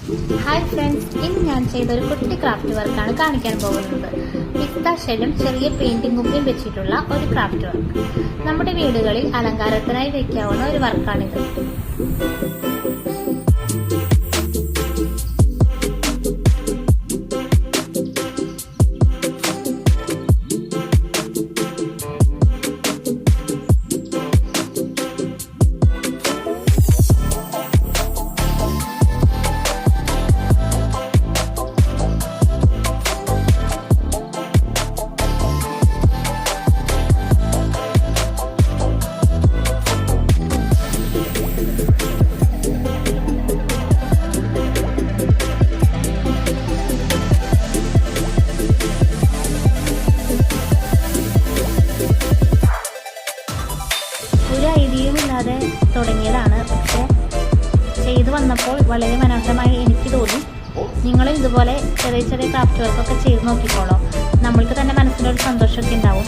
Hi friends, ഇന്ന് ഞാൻ ചെയ്തൊരു കുട്ടി ക്രാഫ്റ്റ് വർക്കാണ് കാണിക്കാൻ പോകുന്നത്. പിസ്ത ഷെല്ലും ചെറിയ പെയിന്റിംഗ് കുപ്പിയും വെച്ചിട്ടുള്ള ഒരു ക്രാഫ്റ്റ് വർക്ക്. നമ്മുടെ വീടുകളിൽ അലങ്കാരത്തിനായി വയ്ക്കാവുന്ന ഒരു വർക്കാണിത്. ഒരു ഐഡിയയും ഇല്ലാതെ തുടങ്ങിയതാണ്, പക്ഷെ ചെയ്തു വന്നപ്പോൾ വളരെ മനോഹരമായി എനിക്ക് തോന്നി. നിങ്ങളും ഇതുപോലെ ചെറിയ ചെറിയ ക്രാഫ്റ്റ് വർക്കൊക്കെ ചെയ്ത് നോക്കിക്കോളൂ. നമ്മൾക്ക് തന്നെ മനസ്സിലൊരു സന്തോഷമൊക്കെ ഉണ്ടാവും.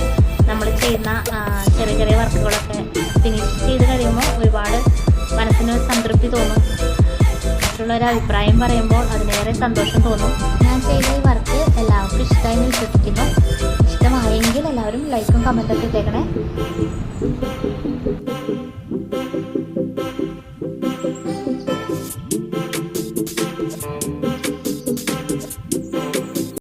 നമ്മൾ ചെയ്യുന്ന ചെറിയ ചെറിയ വർക്കുകളൊക്കെ ഫിനിഷ് ചെയ്ത് കഴിയുമ്പോൾ ഒരുപാട് മനസ്സിന് സംതൃപ്തി തോന്നും. മറ്റുള്ളൊരു അഭിപ്രായം പറയുമ്പോൾ അതിനേറെ സന്തോഷം തോന്നും. ഞാൻ ചെയ്ത ഈ വർക്ക് എല്ലാവർക്കും ഇഷ്ടമായി വിശ്വസിക്കുന്നു. ഇഷ്ടമായെങ്കിൽ എല്ലാവരും ലൈക്കും കമൻറ്റൊക്കെ ഇട്ടേക്കണേ.